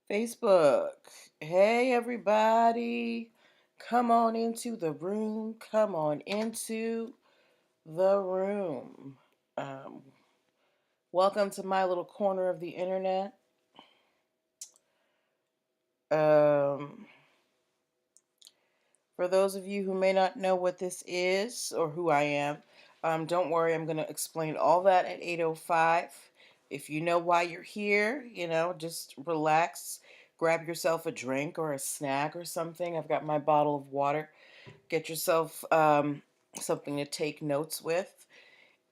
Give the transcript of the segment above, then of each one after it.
Facebook. Hey, everybody. Come on into the room. Come on into the room. Um, Welcome to my little corner of the internet. Um, for those of you who may not know what this is or who I am, don't worry, I'm going to explain all that at 8:05. If you know why you're here, just relax, grab yourself a drink or a snack or something. I've got my bottle of water. Get yourself something to take notes with,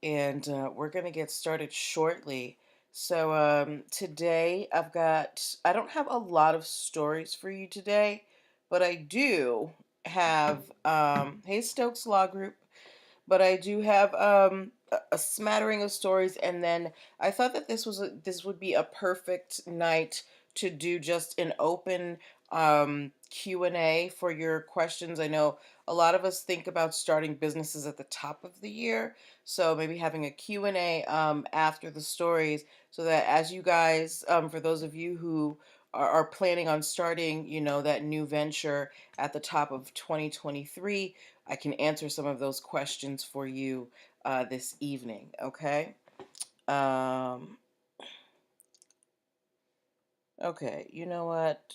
and we're going to get started shortly. So, today I don't have a lot of stories for you today, but I do have, hey, Stokes Law Group, but I do have a smattering of stories, and then I thought that this would be a perfect night to do just an open Q&A for your questions. I know a lot of us think about starting businesses at the top of the year, so maybe having a Q&A after the stories, so that as you guys, for those of you who are planning on starting, that new venture at the top of 2023, I can answer some of those questions for you this evening. Okay. Um, okay. You know what?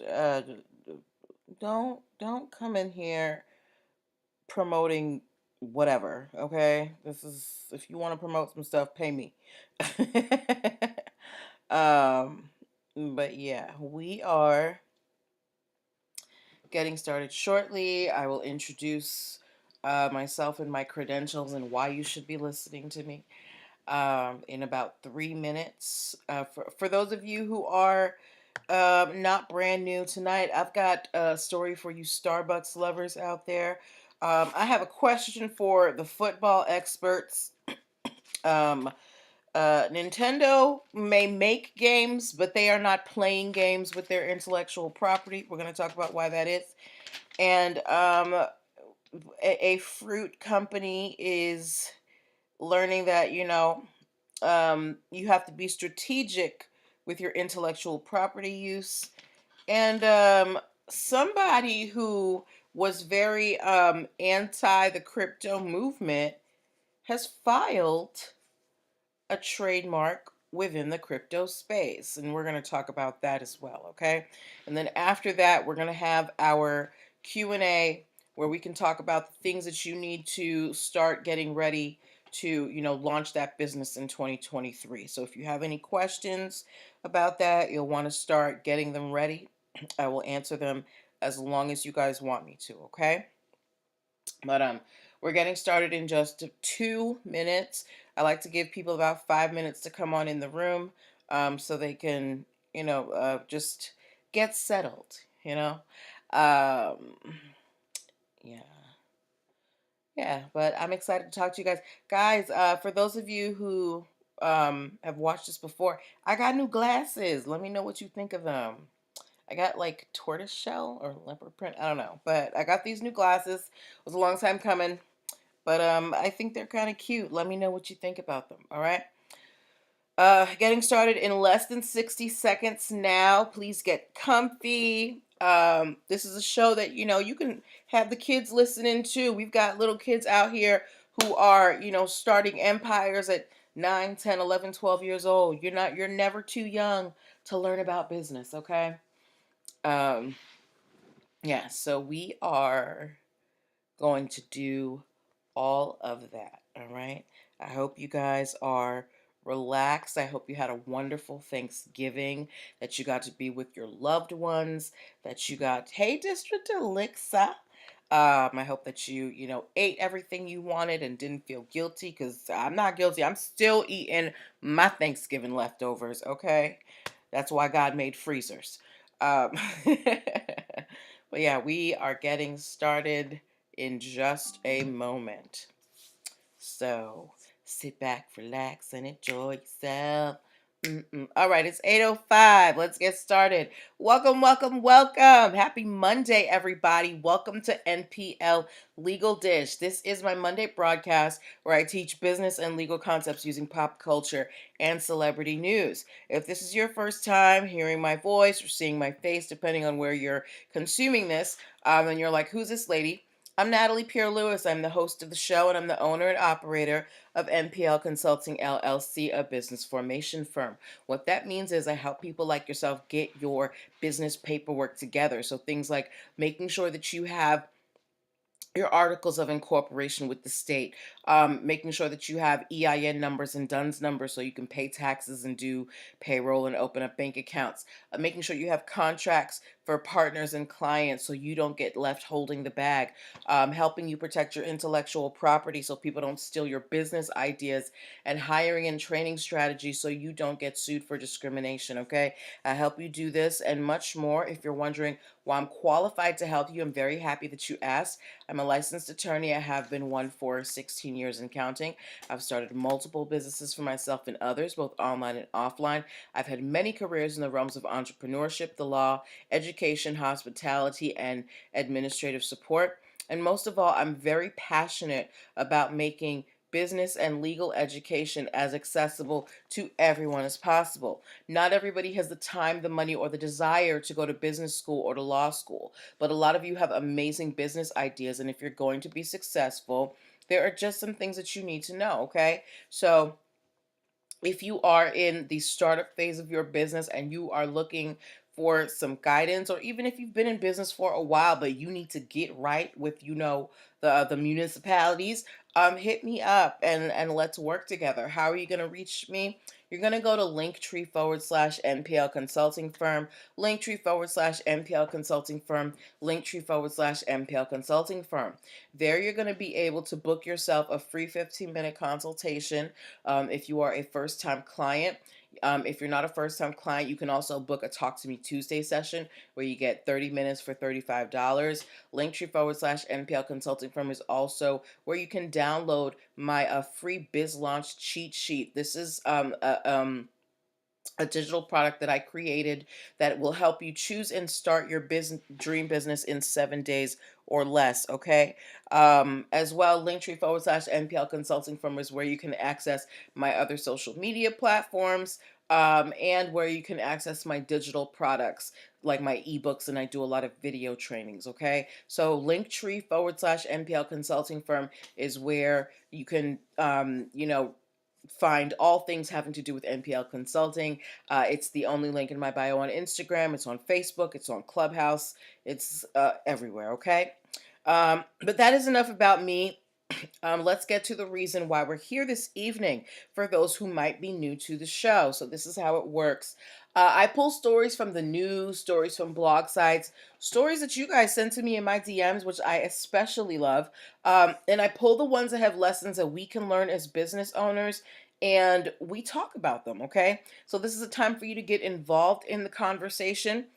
Don't come in here promoting whatever. Okay. This is, if you want to promote some stuff, pay me. um, but yeah, we are getting started shortly. I will introduce myself and my credentials and why you should be listening to me in about 3 minutes. For those of you who are not brand new tonight, I've got a story for you Starbucks lovers out there. I have a question for the football experts. Um, Nintendo may make games, but they are not playing games with their intellectual property. We're going to talk about why that is. And a fruit company is learning that, you have to be strategic with your intellectual property use. And somebody who was very anti the crypto movement has filed a trademark within the crypto space. And we're going to talk about that as well, okay? And then after that, we're going to have our Q&A where we can talk about the things that you need to start getting ready to, launch that business in 2023. So if you have any questions about that, you'll want to start getting them ready. I will answer them as long as you guys want me to, okay? But we're getting started in just 2 minutes. I like to give people about 5 minutes to come on in the room, so they can, just get settled. Um, yeah, yeah. But I'm excited to talk to you guys, guys. For those of you who have watched this before, I got new glasses. Let me know what you think of them. I got like tortoise shell or leopard print. I don't know, but I got these new glasses. It was a long time coming. But I think they're kind of cute. Let me know what you think about them. All right. Getting started in less than 60 seconds now. Please get comfy. This is a show that, you can have the kids listening to. We've got little kids out here who are, starting empires at 9, 10, 11, 12 years old. You're never too young to learn about business, okay? Um, yeah, so we are going to do all of that. All right. I hope you guys are relaxed. I hope you had a wonderful Thanksgiving, that you got to be with your loved ones, that you got, hey, District Alexa. I hope that you ate everything you wanted and didn't feel guilty, because I'm not guilty. I'm still eating my Thanksgiving leftovers, okay? That's why God made freezers. But yeah, we are getting started in just a moment. So sit back, relax, and enjoy yourself. All right, it's 8:05. Let's get started. Welcome, welcome, welcome. Happy Monday, everybody. Welcome to NPL Legal Dish. This is my Monday broadcast where I teach business and legal concepts using pop culture and celebrity news. If this is your first time hearing my voice or seeing my face, depending on where you're consuming this, and you're like, who's this lady? I'm Natalie Pierre Lewis. I'm the host of the show and I'm the owner and operator of NPL Consulting LLC, a business formation firm. What that means is I help people like yourself get your business paperwork together. So things like making sure that you have your articles of incorporation with the state, making sure that you have EIN numbers and DUNS numbers so you can pay taxes and do payroll and open up bank accounts, making sure you have contracts for partners and clients so you don't get left holding the bag, helping you protect your intellectual property so people don't steal your business ideas, and hiring and training strategies so you don't get sued for discrimination, okay? I help you do this and much more. If you're wondering why I'm qualified to help you, I'm very happy that you asked. I'm a licensed attorney. I have been one for 16 years and counting. I've started multiple businesses for myself and others, both online and offline. I've had many careers in the realms of entrepreneurship, the law, education, hospitality, and administrative support. And most of all, I'm very passionate about making business and legal education as accessible to everyone as possible. Not everybody has the time, the money, or the desire to go to business school or to law school, but a lot of you have amazing business ideas, and if you're going to be successful, there are just some things that you need to know, okay? So, if you are in the startup phase of your business and you are looking for some guidance, or even if you've been in business for a while but you need to get right with the municipalities, hit me up and let's work together. How are you going to reach me? You're going to go to linktr.ee/npl consulting firm, linktr.ee/npl consulting firm, linktr.ee/npl consulting firm. There you're going to be able to book yourself a free 15-minute consultation if you are a first-time client. If you're not a first-time client, you can also book a Talk to Me Tuesday session where you get 30 minutes for $35. Linktree/NPL Consulting Firm is also where you can download my free Biz Launch cheat sheet. This is a digital product that I created that will help you choose and start your business dream business in 7 days or less. Okay. As well, Linktree/NPL Consulting Firm is where you can access my other social media platforms. And where you can access my digital products like my ebooks, and I do a lot of video trainings. Okay, so Linktree/NPL Consulting Firm is where you can, find all things having to do with NPL consulting. It's the only link in my bio on Instagram. It's on Facebook. It's on Clubhouse. It's everywhere. Okay. But that is enough about me. Let's get to the reason why we're here this evening for those who might be new to the show. So, this is how it works. I pull stories from the news, stories from blog sites, stories that you guys send to me in my DMs, which I especially love. And I pull the ones that have lessons that we can learn as business owners, and we talk about them, okay? So, this is a time for you to get involved in the conversation.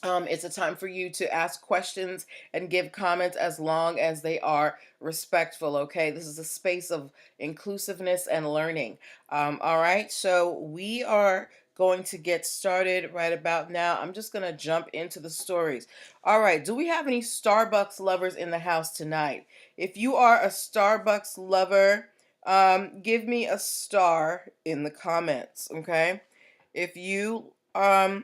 It's a time for you to ask questions and give comments as long as they are respectful. Okay, this is a space of inclusiveness and learning. All right, so we are going to get started right about now. I'm just going to jump into the stories. All right, do we have any Starbucks lovers in the house tonight? If you are a Starbucks lover, give me a star in the comments. Okay, if you are,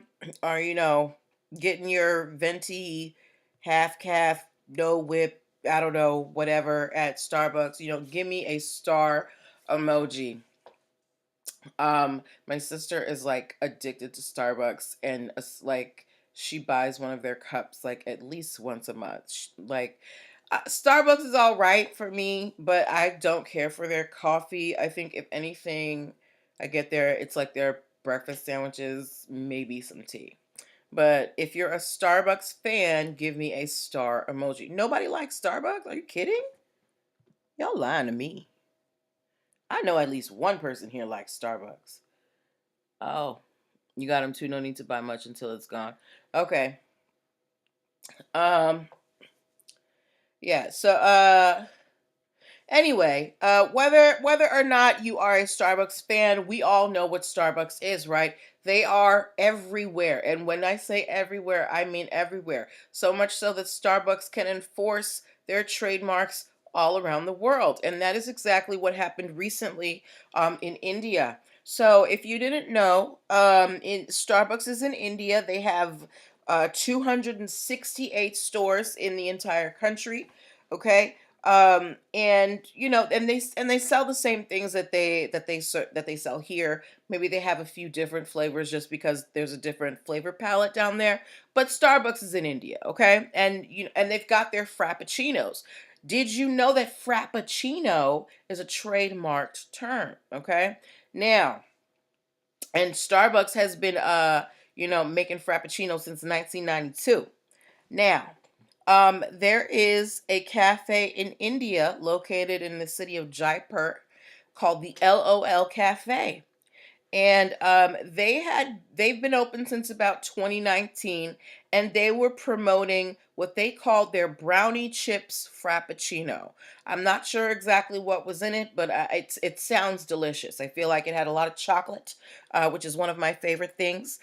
getting your venti half calf, no whip, I don't know, whatever at Starbucks, give me a star emoji. My sister is like addicted to Starbucks, and like she buys one of their cups like at least once a month. Like Starbucks is all right for me, but I don't care for their coffee. I think if anything, I get there, it's like their breakfast sandwiches, maybe some tea. But if you're a Starbucks fan, give me a star emoji. Nobody likes Starbucks? Are you kidding? Y'all lying to me. I know at least one person here likes Starbucks. Oh, you got them too. No need to buy much until it's gone. Okay. Um. Yeah. So. Anyway, whether or not you are a Starbucks fan, we all know what Starbucks is, right? They are everywhere. And when I say everywhere, I mean everywhere. So much so that Starbucks can enforce their trademarks all around the world. And that is exactly what happened recently in India. So if you didn't know, in Starbucks is in India. They have 268 stores in the entire country. Okay, and and they sell the same things that they sell here. Maybe they have a few different flavors just because there's a different flavor palette down there, but Starbucks is in India, okay? And they've got their frappuccinos. Did you know that frappuccino is a trademarked term? Okay, now, and Starbucks has been making frappuccino since 1992. Now, there is a cafe in India located in the city of Jaipur called the LOL Cafe. And they've been open since about 2019, and they were promoting what they called their brownie chips frappuccino. I'm not sure exactly what was in it, but it sounds delicious. I feel like it had a lot of chocolate, which is one of my favorite things.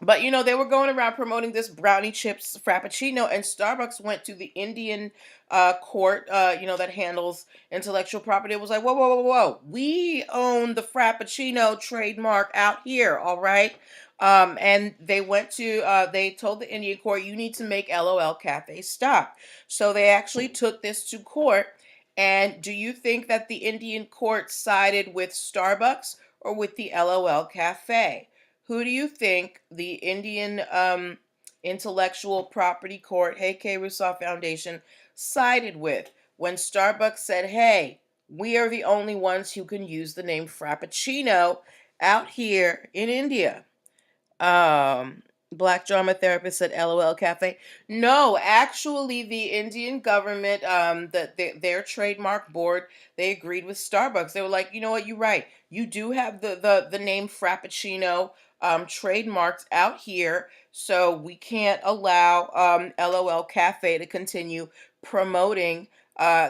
But they were going around promoting this brownie chips frappuccino, and Starbucks went to the Indian court, that handles intellectual property. It was like, whoa, whoa, whoa, whoa, we own the frappuccino trademark out here, all right. And they told the Indian court, you need to make LOL Cafe stop. So they actually took this to court. And do you think that the Indian court sided with Starbucks or with the LOL Cafe? Who do you think the Indian Intellectual Property Court, hey K. Rousseau Foundation, sided with when Starbucks said, hey, we are the only ones who can use the name Frappuccino out here in India? Um, Black drama therapist at LOL Cafe. No, actually, the Indian government, their trademark board, they agreed with Starbucks. They were like, you know what, you're right. You do have the name Frappuccino trademarked out here, so we can't allow LOL Cafe to continue promoting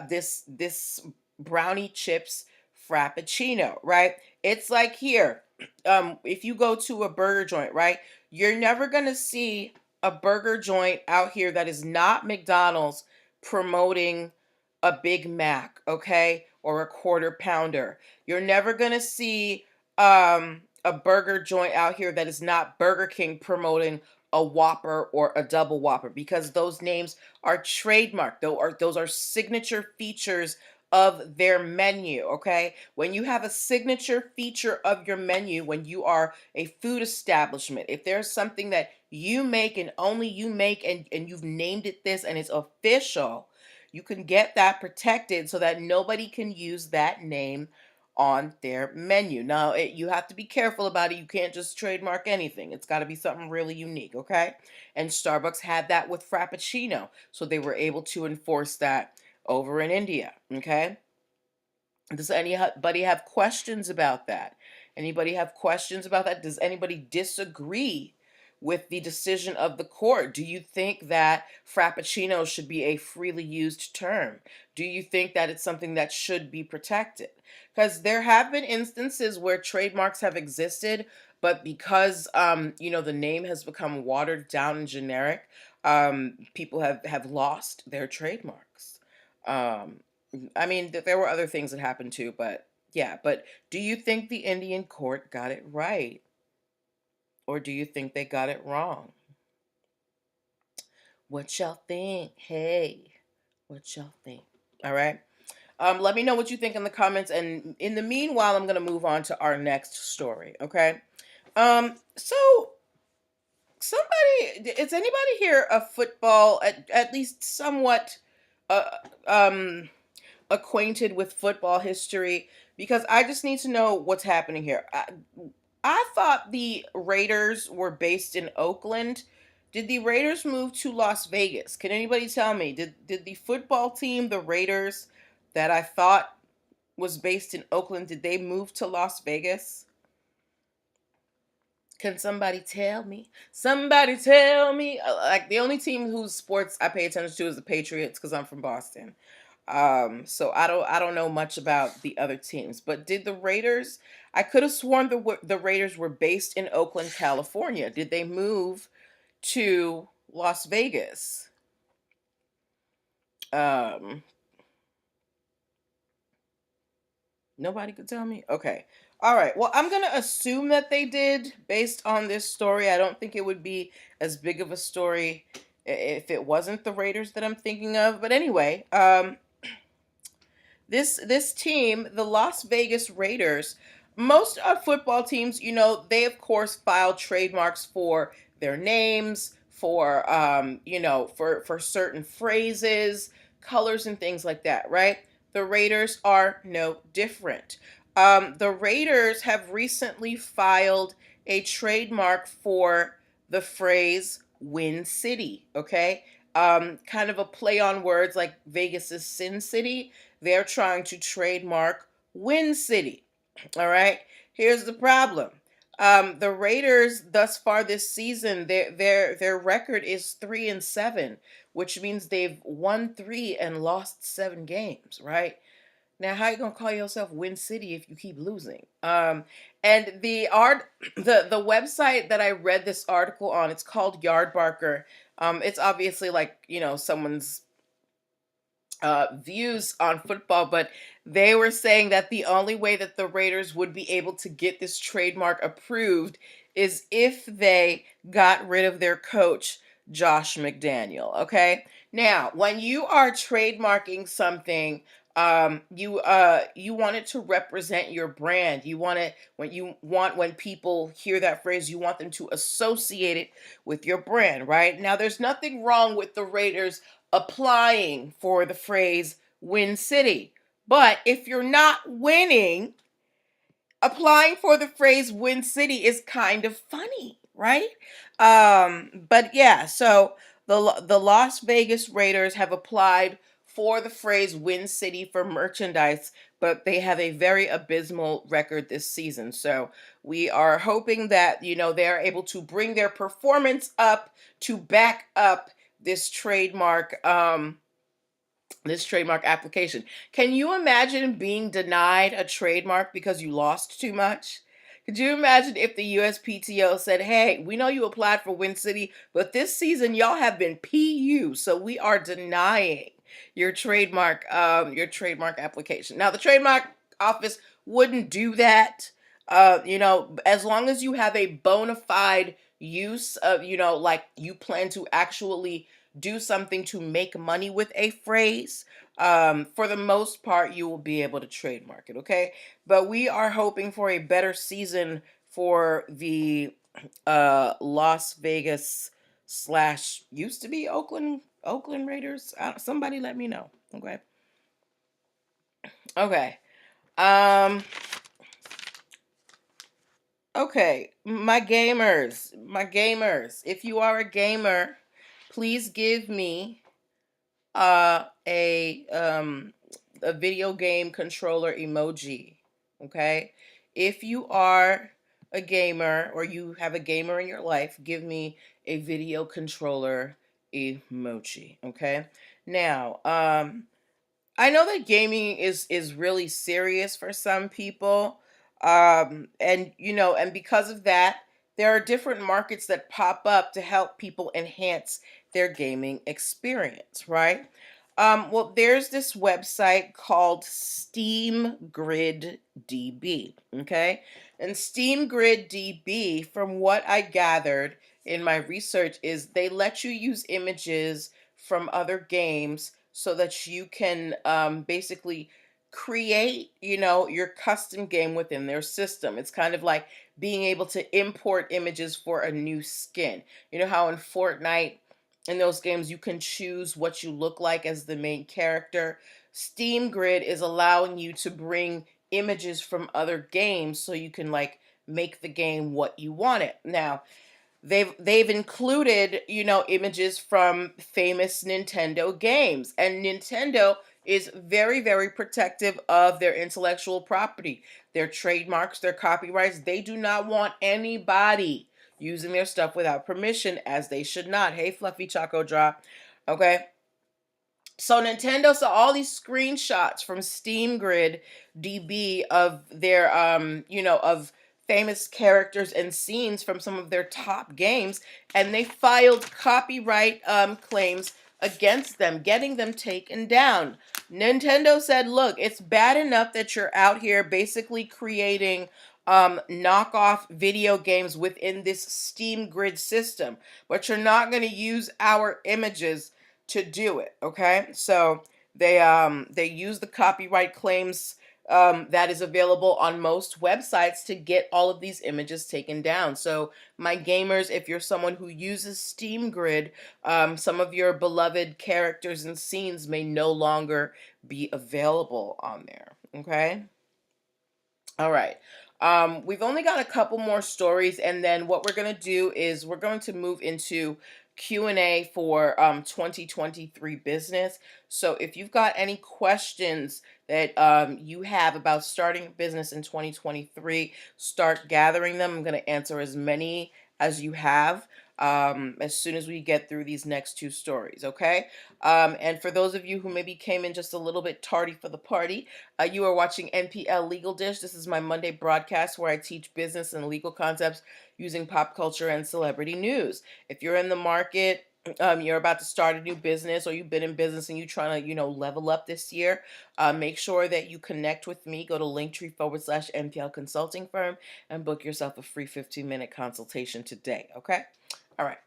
this brownie chips Frappuccino, right? It's like here, if you go to a burger joint, right, you're never going to see a burger joint out here that is not McDonald's promoting a Big Mac, okay, or a quarter pounder. You're never going to see a burger joint out here that is not Burger King promoting a Whopper or a double Whopper, because those names are trademarked. Those are signature features of their menu, okay? When you have a signature feature of your menu, when you are a food establishment, if there's something that you make and only you make, and you've named it this and it's official, you can get that protected so that nobody can use that name on their menu. Now, you have to be careful about it. You can't just trademark anything. It's got to be something really unique, okay? And Starbucks had that with Frappuccino, so they were able to enforce that over in India, okay? Does anybody have questions about that? Anybody have questions about that? Does anybody disagree with the decision of the court? Do you think that Frappuccino should be a freely used term? Do you think that it's something that should be protected? Because there have been instances where trademarks have existed, but because the name has become watered down and generic, people have lost their trademarks. Um, I mean, there were other things that happened too, but yeah. But do you think the Indian court got it right, or do you think they got it wrong? What y'all think? Hey, what y'all think? All right. Let me know what you think in the comments, and in the meanwhile, I'm gonna move on to our next story. Okay. So is anybody here a football, at least somewhat, uh, um, acquainted with football history? Because I just need to know what's happening here. I thought the Raiders were based in Oakland. Did the Raiders move to Las Vegas? Can anybody tell me? Did the football team, the Raiders, that I thought was based in Oakland, did they move to Las Vegas? Can somebody tell me? Somebody tell me. Like, the only team whose sports I pay attention to is the Patriots because I'm from Boston. So I don't know much about the other teams, but did the Raiders? I could have sworn the Raiders were based in Oakland, California. Did they move to Las Vegas? Um, Nobody could tell me. Okay. All right. Well, I'm gonna assume that they did based on this story. I don't think it would be as big of a story if it wasn't the Raiders that I'm thinking of. But anyway, this team, the Las Vegas Raiders, most football teams, they of course file trademarks for their names, for for certain phrases, colors, and things like that, right? The Raiders are no different. The Raiders have recently filed a trademark for the phrase "Win City." Okay, kind of a play on words like Vegas's Sin City. They're trying to trademark Win City. All right. Here's the problem. The Raiders thus far this season, their record is 3-7, which means they've won three and lost 7 games. Right now, how you gonna call yourself Win City if you keep losing? And the website that I read this article on, it's called Yardbarker. It's obviously like someone's views on football, but they were saying that the only way that the Raiders would be able to get this trademark approved is if they got rid of their coach, Josh McDaniel. Okay. Now, when you are trademarking something, you want it to represent your brand. When people hear that phrase, you want them to associate it with your brand, right? Now, there's nothing wrong with the Raiders applying for the phrase Win City. But if you're not winning, applying for the phrase Win City is kind of funny, right? But yeah, so the Las Vegas Raiders have applied for the phrase Win City for merchandise, but they have a very abysmal record this season. So we are hoping that they are able to bring their performance up to back up this trademark application. Can you imagine being denied a trademark because you lost too much? Could you imagine if the USPTO said, "Hey, we know you applied for Win City, but this season y'all have been PU, so we are denying your trademark application." Now, the trademark office wouldn't do that. As long as you have a bona fide use of, like you plan to actually do something to make money with a phrase, for the most part, you will be able to trademark it. Okay, but we are hoping for a better season for the Las Vegas slash used to be Oakland Raiders. Somebody let me know. Okay. Okay. Um. Okay. My gamers. If you are a gamer, please give me uh a um a video game controller emoji. Okay? If you are a gamer or you have a gamer in your life, give me a video controller emoji. Okay? Now, I know that gaming is really serious for some people. And because of that, there are different markets that pop up to help people enhance their gaming experience, right? Well, there's this website called Steam Grid DB, okay? And Steam Grid DB, from what I gathered in my research, is they let you use images from other games so that you can basically create, your custom game within their system. It's kind of like being able to import images for a new skin. You know how in Fortnite, in those games, you can choose what you look like as the main character. Steam Grid is allowing you to bring images from other games so you can like make the game what you want it. Now, they've included, images from famous Nintendo games, and Nintendo is very, very protective of their intellectual property, their trademarks, their copyrights. They do not want anybody using their stuff without permission, as they should not. Hey, Fluffy Choco Drop. Okay. So Nintendo saw all these screenshots from Steam Grid DB of their of famous characters and scenes from some of their top games, and they filed copyright claims against them, getting them taken down. Nintendo said, "Look, it's bad enough that you're out here basically creating knockoff video games within this Steam Grid system, but you're not going to use our images to do it." Okay, so they use the copyright claims that is available on most websites to get all of these images taken down. So my gamers, if you're someone who uses Steam Grid, some of your beloved characters and scenes may no longer be available on there. Okay. All right. We've only got a couple more stories, and then what we're going to do is we're going to move into Q&A for 2023 business. So if you've got any questions that you have about starting a business in 2023, start gathering them. I'm going to answer as many as you have as soon as we get through these next two stories, okay? And for those of you who maybe came in just a little bit tardy for the party, you are watching NPL Legal Dish. This is my Monday broadcast where I teach business and legal concepts using pop culture and celebrity news. If you're in the market, you're about to start a new business, or you've been in business and you're trying to, level up this year, make sure that you connect with me. Go to linktr.ee/NPL Consulting Firm and book yourself a free 15-minute consultation today. Okay? All right.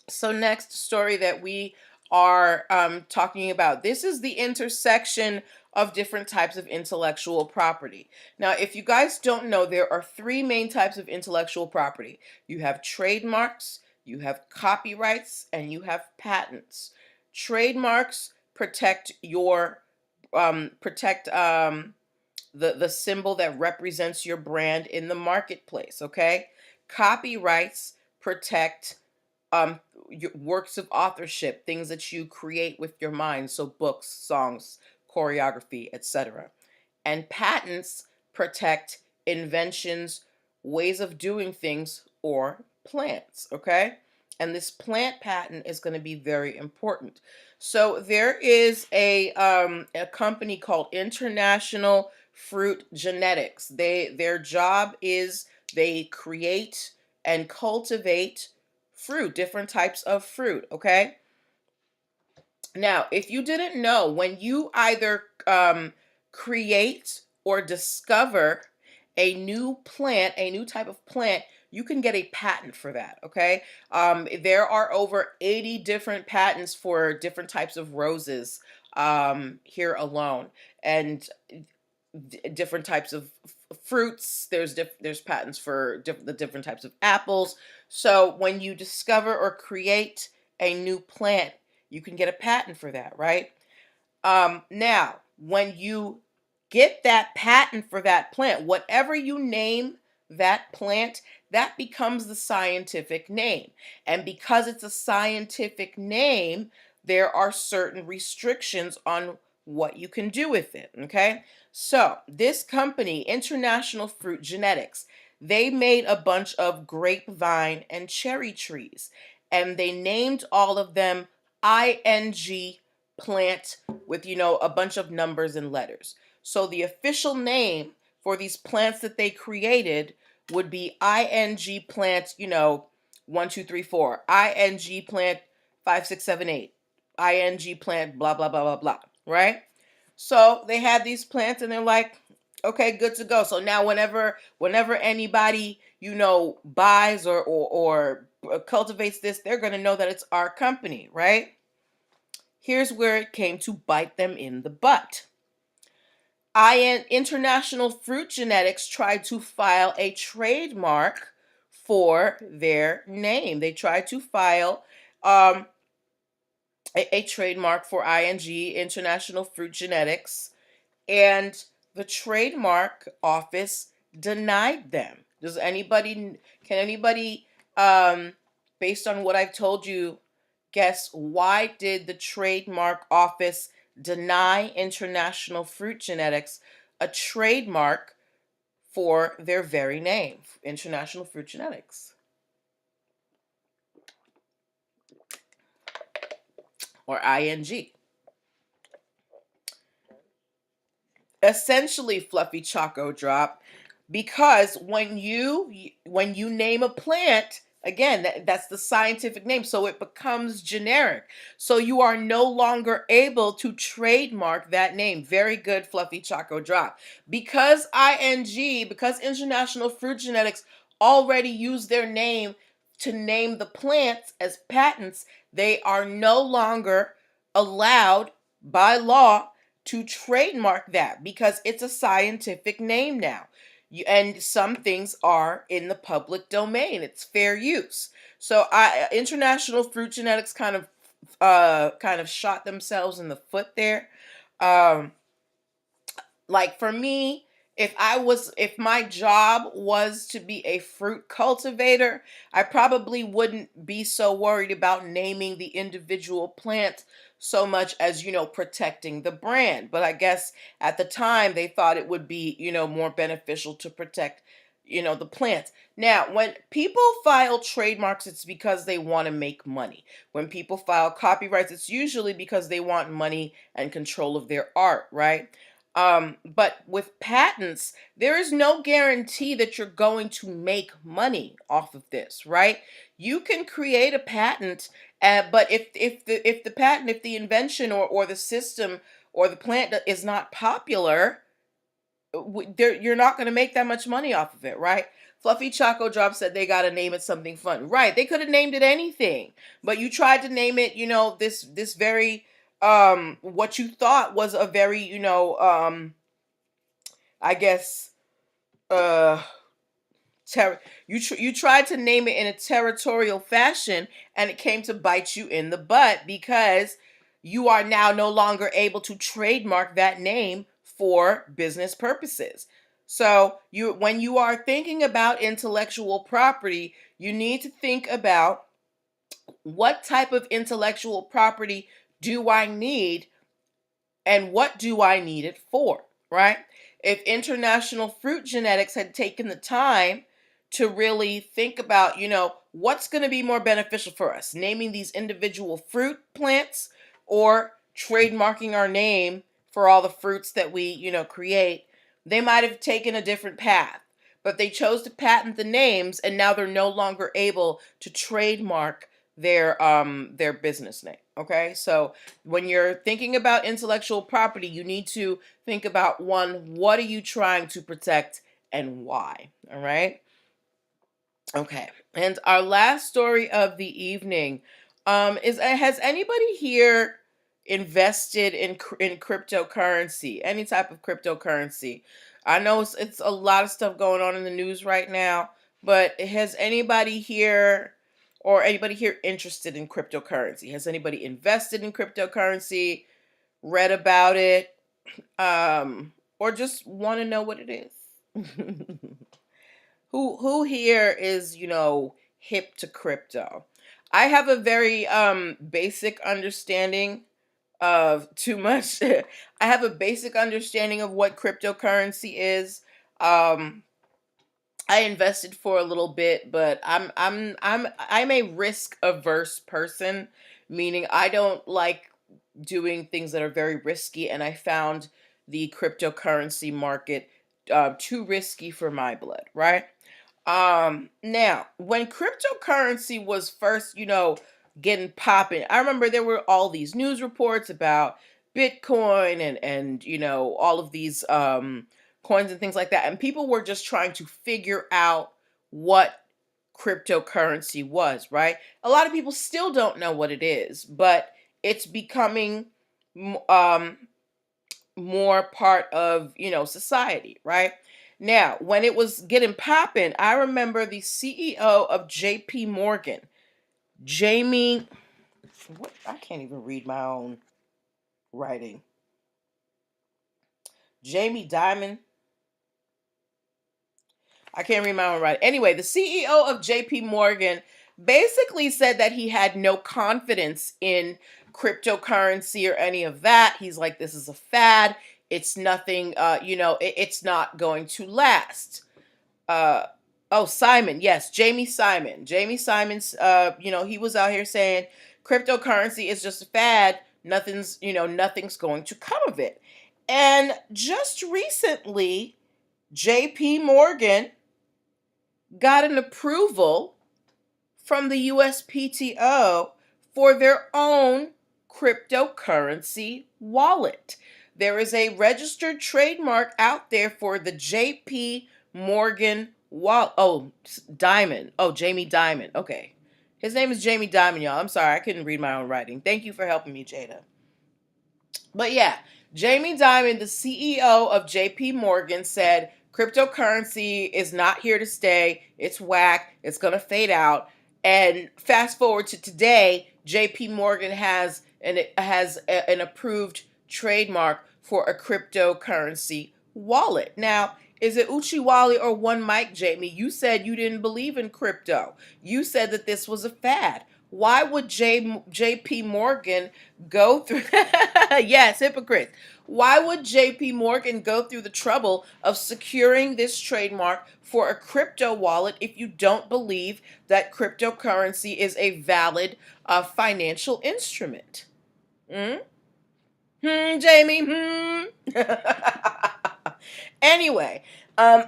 So next story that we are talking about, this is the intersection of different types of intellectual property. Now, if you guys don't know, there are three main types of intellectual property. You have trademarks, you have copyrights, and you have patents. Trademarks protect your the symbol that represents your brand in the marketplace. Okay, copyrights protect your works of authorship, things that you create with your mind, so books, songs, choreography, etc. And patents protect inventions, ways of doing things, or plants, okay? And this plant patent is going to be very important. So there is a company called International Fruit Genetics. Their job is they create and cultivate fruit, different types of fruit, okay? Now, if you didn't know, when you either create or discover a new plant, a new type of plant, you can get a patent for that, okay? There are over 80 different patents for different types of roses here alone. And different types of fruits. There's patents for the different types of apples. So when you discover or create a new plant, you can get a patent for that, right? Now, when you get that patent for that plant, whatever you name that plant, that becomes the scientific name. And because it's a scientific name, there are certain restrictions on what you can do with it, okay? So, this company, International Fruit Genetics, they made a bunch of grapevine and cherry trees, and they named all of them ING plant with, a bunch of numbers and letters. So the official name for these plants that they created would be ING plant, 1, 2, 3, 4, ING plant 5, 6, 7, 8, ING plant, blah, blah, blah, blah, blah, right? So they had these plants and they're like, okay, good to go. So now whenever anybody, buys or cultivates this, they're going to know that it's our company, right? Here's where it came to bite them in the butt. International Fruit Genetics tried to file a trademark for their name. They tried to file a trademark for ING, International Fruit Genetics, and the trademark office denied them. Can anybody, based on what I've told you, guess why did the trademark office deny International Fruit Genetics a trademark for their very name, International Fruit Genetics, or ING? essentially, Fluffy Choco Drop, because when you name a plant, again, that's the scientific name, so it becomes generic, so you are no longer able to trademark that name. Very good, Fluffy Choco Drop. Because International Fruit Genetics already used their name to name the plants as patents, they are no longer allowed by law to trademark that because it's a scientific name now. And some things are in the public domain. It's fair use. So International Fruit Genetics kind of shot themselves in the foot there. Um, like for me, if my job was to be a fruit cultivator, I probably wouldn't be so worried about naming the individual plant so much as, protecting the brand. But I guess at the time they thought it would be, more beneficial to protect, the plants. Now, when people file trademarks, it's because they want to make money. When people file copyrights, it's usually because they want money and control of their art, right? But with patents, there is no guarantee that you're going to make money off of this, right? You can create a patent, but if the invention or the system or the plant is not popular, you're not going to make that much money off of it, right? Fluffy Choco Drop said they got to name it something fun. Right. They could have named it anything, but you tried to name it, this very, what you thought was a very, I guess, uh, you tried to name it in a territorial fashion, and it came to bite you in the butt because you are now no longer able to trademark that name for business purposes. So when you are thinking about intellectual property, you need to think about what type of intellectual property do I need and what do I need it for, right? If International Fruit Genetics had taken the time to really think about, what's going to be more beneficial for us, naming these individual fruit plants or trademarking our name for all the fruits that we, create, they might have taken a different path. But they chose to patent the names, and now they're no longer able to trademark their business name. Okay, so when you're thinking about intellectual property, you need to think about, one, what are you trying to protect and why? All right. Okay. And our last story of the evening is, has anybody here invested in cryptocurrency, any type of cryptocurrency? I know it's a lot of stuff going on in the news right now, but has anybody here or anybody here interested in cryptocurrency? Has anybody invested in cryptocurrency, read about it, or just want to know what it is? Who here is, hip to crypto? I have a very basic understanding of too much. I have a basic understanding of what cryptocurrency is. Um I invested for a little bit, but I'm a risk averse person, meaning I don't like doing things that are very risky, and I found the cryptocurrency market too risky for my blood, right? Now, when cryptocurrency was first, getting popping, I remember there were all these news reports about Bitcoin and all of these coins and things like that, and people were just trying to figure out what cryptocurrency was, right? A lot of people still don't know what it is, but it's becoming um more part of, society, right? Now, when it was getting popping, I remember the CEO of JP Morgan, Jamie, what, I can't even read my own writing. Jamie Dimon. I can't read my own writing. Anyway, the CEO of JP Morgan basically said that he had no confidence in cryptocurrency or any of that. He's like, this is a fad. It's nothing, it's not going to last. Uh, oh, Simon. Yes, Jamie Simon. Jamie Simon's, he was out here saying cryptocurrency is just a fad. Nothing's going to come of it. And just recently, JP Morgan got an approval from the USPTO for their own cryptocurrency wallet. There is a registered trademark out there for the JP Morgan wallet. Oh, Diamond. Oh, Jamie Dimon. Okay. His name is Jamie Dimon, y'all. I'm sorry, I couldn't read my own writing. Thank you for helping me, Jada. But yeah, Jamie Dimon, the CEO of JP Morgan, said cryptocurrency is not here to stay. It's whack. It's going to fade out. And fast forward to today, JP Morgan has an approved trademark for a cryptocurrency wallet. Now, is it Uchiwali or One Mike, Jamie? You said you didn't believe in crypto. You said that this was a fad. Why would JP Morgan go through yes, hypocrite. Why would JP Morgan go through the trouble of securing this trademark for a crypto wallet if you don't believe that cryptocurrency is a valid financial instrument? Hmm? Jamie? Anyway, um,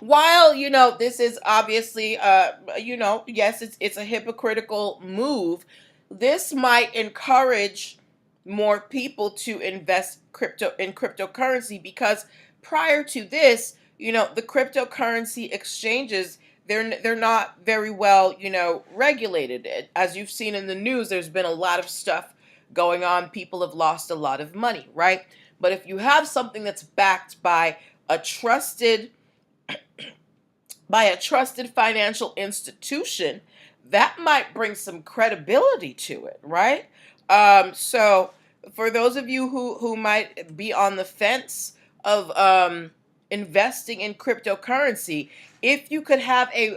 while this is obviously yes, it's a hypocritical move, this might encourage more people to invest crypto in cryptocurrency, because prior to this, the cryptocurrency exchanges, they're not very well regulated. As you've seen in the news, there's been a lot of stuff going on. People have lost a lot of money, right? But if you have something that's backed a trusted by a trusted financial institution, that might bring some credibility to it, right? So for those of you who might be on the fence of investing in cryptocurrency, if you could have a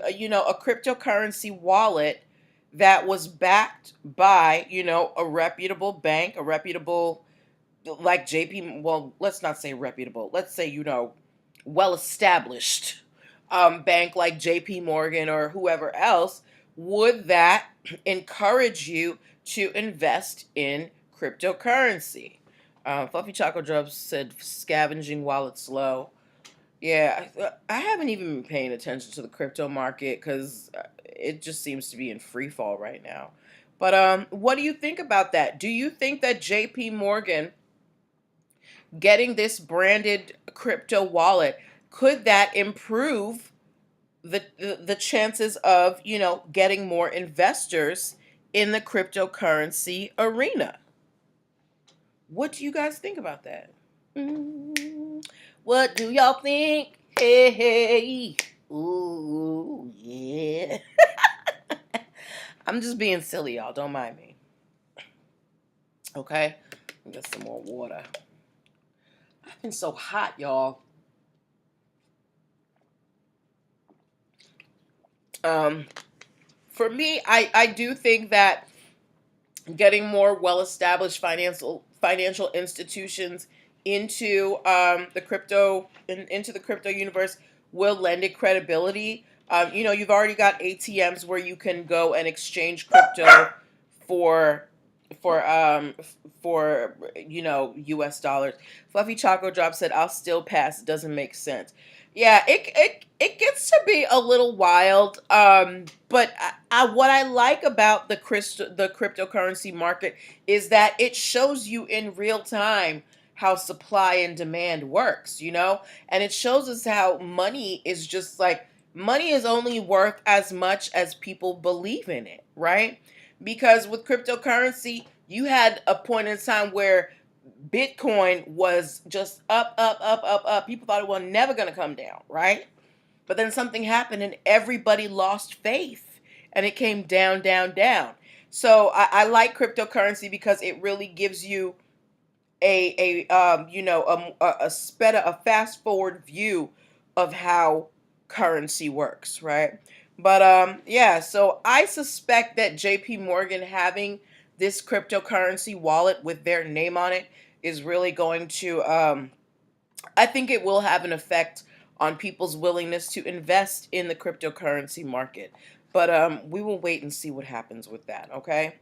cryptocurrency wallet that was backed by a reputable bank, a reputable, like JP, well, let's not say reputable, let's say well established bank like JP Morgan or whoever else, would that encourage you to invest in cryptocurrency? Fluffy Choco Drops said scavenging while it's low. Yeah, I haven't even been paying attention to the crypto market because it just seems to be in free fall right now. But what do you think about that? Do you think that JP Morgan getting this branded crypto wallet, could that improve the chances of getting more investors in the cryptocurrency arena? What do you guys think about that? What do y'all think? Hey, hey. Ooh, yeah. I'm just being silly, y'all. Don't mind me. Okay? Get some more water. I've been so hot, y'all. Um, for me, I do think that getting more well-established financial institutions into into the crypto universe will lend it credibility. You've already got ATMs where you can go and exchange crypto for for US dollars. Fluffy Choco Drop said, "I'll still pass. It doesn't make sense." Yeah, it gets to be a little wild. But what I like about the cryptocurrency market is that it shows you in real time how supply and demand works, and it shows us how money is only worth as much as people believe in it, right? Because with cryptocurrency, you had a point in time where Bitcoin was just up, up, up, up, up. People thought it was never going to come down, right? But then something happened and everybody lost faith and it came down, down, down. So I like cryptocurrency because it really gives you a fast forward view of how currency works, right? But yeah, so I suspect that JP Morgan having this cryptocurrency wallet with their name on it is really going to I think it will have an effect on people's willingness to invest in the cryptocurrency market. But we will wait and see what happens with that, okay?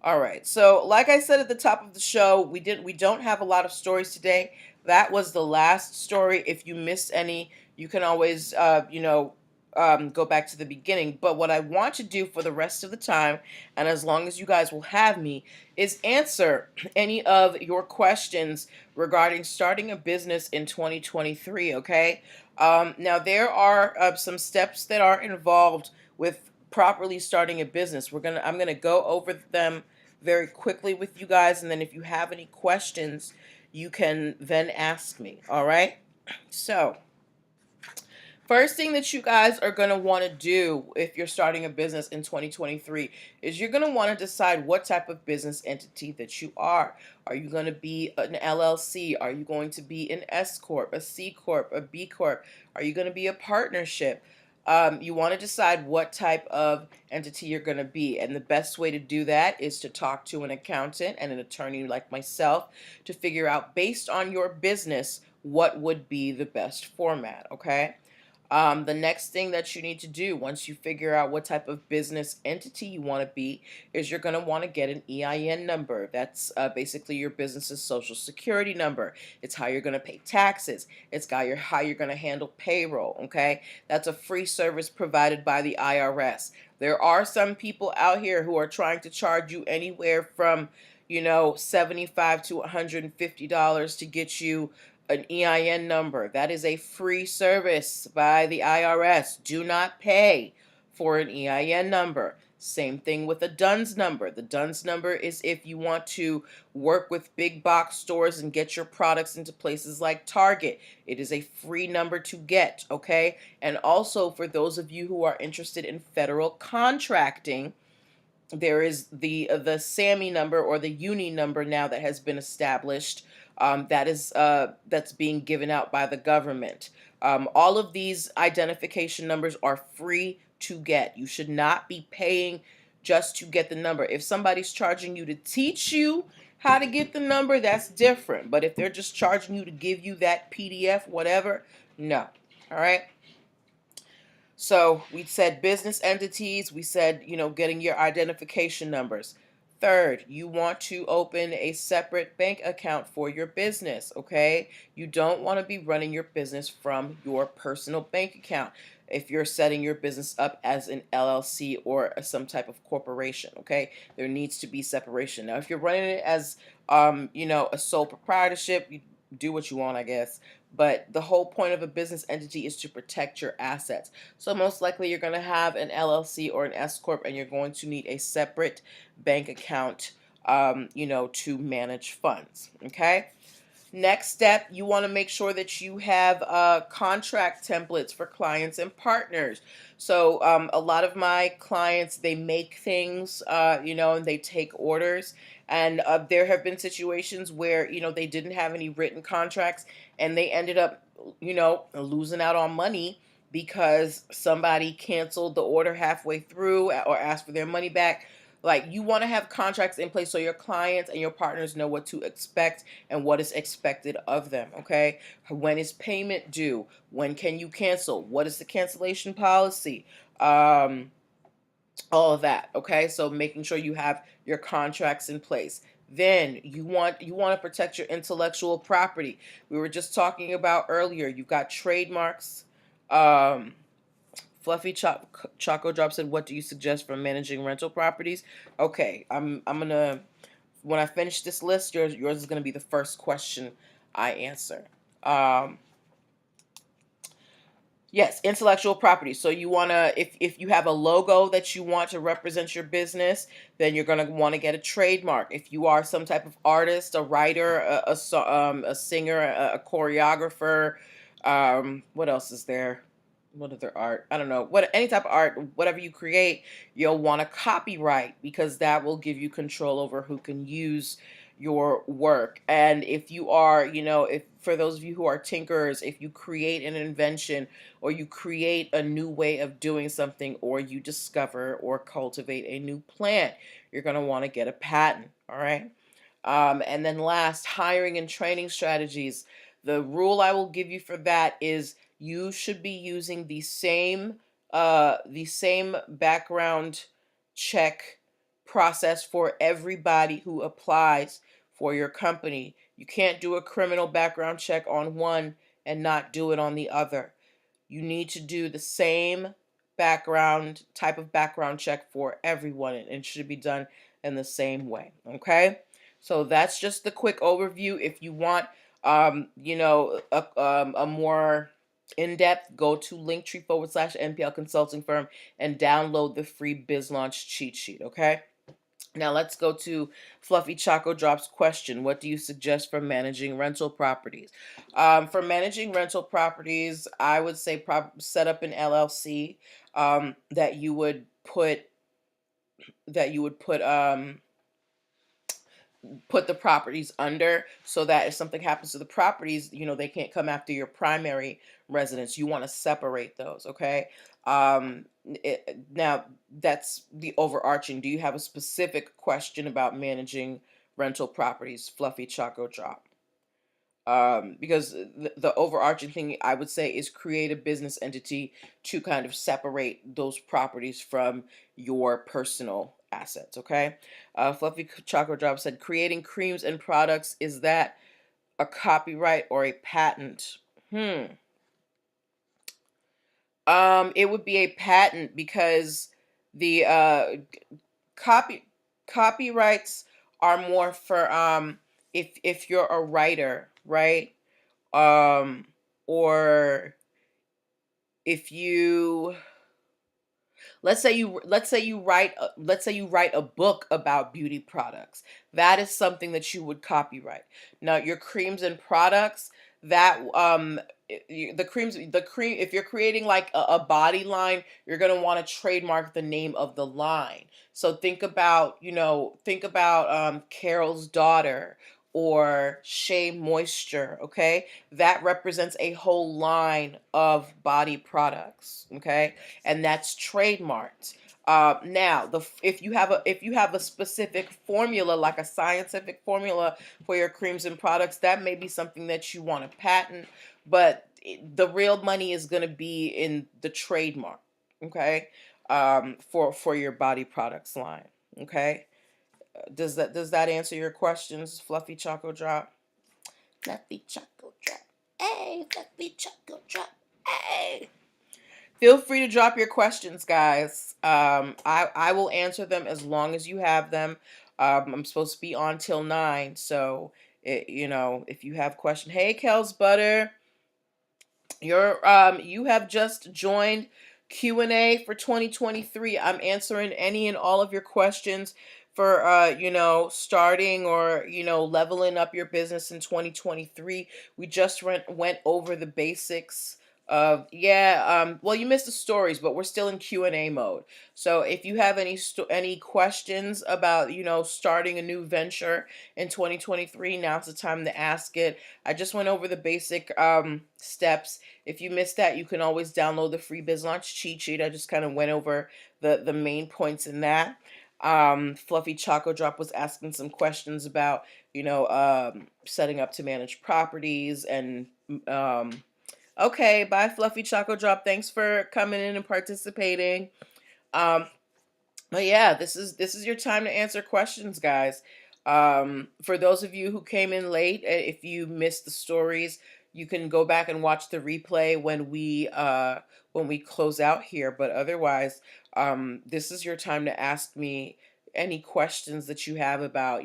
All right. So, like I said at the top of the show, we don't have a lot of stories today. That was the last story. If you missed any, you can always go back to the beginning. But what I want to do for the rest of the time, and as long as you guys will have me, is answer any of your questions regarding starting a business in 2023. Okay. Now there are some steps that are involved with properly starting a business. I'm gonna go over them very quickly with you guys, and then if you have any questions, you can then ask me. All right. So, first thing that you guys are going to want to do if you're starting a business in 2023 is you're going to want to decide what type of business entity that you are. Are you going to be an LLC? Are you going to be an S Corp, a C Corp, a B Corp? Are you going to be a partnership? You want to decide what type of entity you're going to be. And the best way to do that is to talk to an accountant and an attorney like myself to figure out, based on your business, what would be the best format. Okay. The next thing that you need to do once you figure out what type of business entity you want to be is you're going to want to get an EIN number. That's basically your business's social security number. It's how you're going to pay taxes. It's how you're going to handle payroll. Okay, that's a free service provided by the IRS. There are some people out here who are trying to charge you anywhere from $75 to $150 to get you an EIN number. That is a free service by the IRS. Do not pay for an EIN number. Same thing with a DUNS number. The DUNS number is if you want to work with big box stores and get your products into places like Target. It is a free number to get, okay? And also for those of you who are interested in federal contracting, there is the SAMI number or the UNI number now that has been established. That's being given out by the government. All of these identification numbers are free to get. You should not be paying just to get the number. If somebody's charging you to teach you how to get the number, that's different. But if they're just charging you to give you that PDF, whatever, no. All right. So we said business entities, we said, getting your identification numbers. Third, you want to open a separate bank account for your business, okay? You don't want to be running your business from your personal bank account if you're setting your business up as an LLC or some type of corporation, okay? There needs to be separation. Now, if you're running it as, a sole proprietorship, you do what you want, I guess. But the whole point of a business entity is to protect your assets. So most likely you're going to have an LLC or an S Corp, and you're going to need a separate bank account, to manage funds. Okay. Next step, you want to make sure that you have contract templates for clients and partners. So a lot of my clients, they make things, and they take orders. And there have been situations where, they didn't have any written contracts and they ended up, losing out on money because somebody canceled the order halfway through or asked for their money back. Like, you want to have contracts in place so your clients and your partners know what to expect and what is expected of them, okay? When is payment due? When can you cancel? What is the cancellation policy? All of that, okay? So making sure you have your contracts in place. Then you want to protect your intellectual property. We were just talking about earlier. You've got trademarks. Fluffy Choco Drop said, "What do you suggest for managing rental properties?" Okay, I'm gonna, when I finish this list, yours is gonna be the first question I answer. Yes, intellectual property. So you wanna, if you have a logo that you want to represent your business, then you're gonna want to get a trademark. If you are some type of artist, a writer, a singer, a choreographer, what else is there? What other art? I don't know. What Any type of art, whatever you create, you'll want to copyright because that will give you control over who can use your work. And if you are, if for those of you who are tinkerers, if you create an invention or you create a new way of doing something or you discover or cultivate a new plant, you're going to want to get a patent. All right. And then last, hiring and training strategies. The rule I will give you for that is you should be using the same background check process for everybody who applies for your company. You can't do a criminal background check on one and not do it on the other. You need to do the same type of background check for everyone, and it should be done in the same way. Okay, so that's just the quick overview. If you want, a more in depth, go to linktr.ee/NPL Consulting Firm and download the free Biz Launch cheat sheet. Okay. Now let's go to Fluffy Choco Drop's question. What do you suggest for managing rental properties? For managing rental properties, I would say set up an LLC that you would put the properties under, so that if something happens to the properties, they can't come after your primary residence. You want to separate those, okay? Now, that's the overarching. Do you have a specific question about managing rental properties, Fluffy Choco Drop? Because the overarching thing I would say is create a business entity to kind of separate those properties from your personal assets. Okay. Fluffy Choco Drop said, creating creams and products, is that a copyright or a patent? It would be a patent, because the copyrights are more for if you're a writer, right? Or if you let's say you write a book about beauty products. That is something that you would copyright. Now, your creams and products, that the cream, if you're creating like a body line, you're going to want to trademark the name of the line. So think about Carol's Daughter or Shea Moisture, okay? That represents a whole line of body products, okay? And that's trademarked. Now, if you have a specific formula, like a scientific formula for your creams and products, that may be something that you want to patent, but the real money is going to be in the trademark, okay? For your body products line, okay? Does that answer your questions, Fluffy Choco Drop? Fluffy Choco Drop. Hey, Fluffy Choco Drop. Hey. Feel free to drop your questions, guys. I will answer them as long as you have them. I'm supposed to be on till 9, so if you have questions. Hey, Kels Butter. You have just joined Q&A for 2023. I'm answering any and all of your questions for starting or leveling up your business in 2023. We just went over the basics of well, you missed the stories, but we're still in Q&A mode. So if you have any questions about starting a new venture in 2023, now's the time to ask it. I just went over the basic steps. If you missed that, you can always download the free Biz Launch cheat sheet. I just kind of went over the main points in that. Fluffy Choco Drop was asking some questions about setting up to manage properties and okay, bye Fluffy Choco Drop. Thanks for coming in and participating. But yeah, this is your time to answer questions, guys. For those of you who came in late, if you missed the stories, you can go back and watch the replay when we close out here. But otherwise, this is your time to ask me any questions that you have about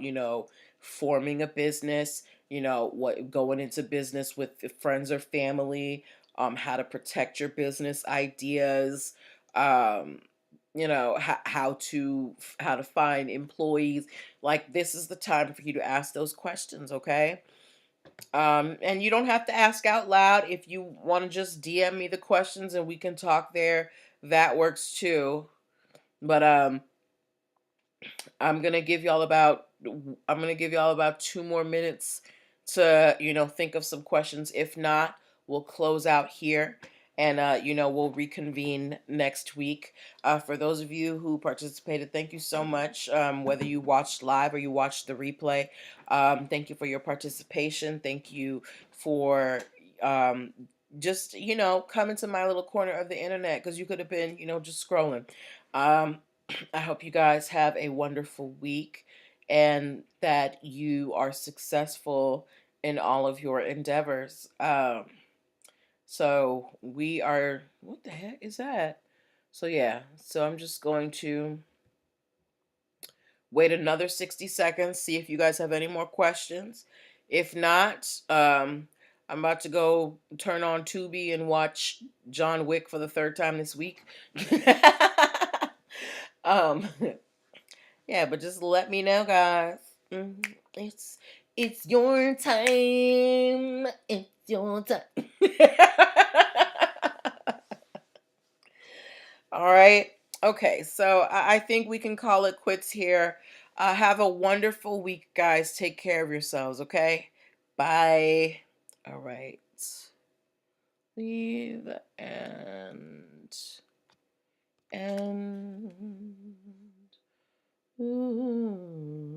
forming a business, what going into business with friends or family, how to protect your business ideas, how to find employees. Like, this is the time for you to ask those questions, okay? And you don't have to ask out loud. If you want to just DM me the questions and we can talk there, that works too. But I'm gonna give y'all about 2 more minutes to think of some questions. If not, we'll close out here, and we'll reconvene next week. For those of you who participated, thank you so much. Whether you watched live or you watched the replay, thank you for your participation. Thank you for just coming to my little corner of the internet, because you could have been just scrolling. I hope you guys have a wonderful week and that you are successful in all of your endeavors. So we are, what the heck is that? So yeah, so I'm just going to wait another 60 seconds, see if you guys have any more questions. If not, I'm about to go turn on Tubi and watch John Wick for the third time this week. um, yeah, but just let me know, guys. It's it's your time. It's your time. All right. Okay. So I think we can call it quits here. Have a wonderful week, guys. Take care of yourselves. Okay. Bye. All right. Leave and ooh.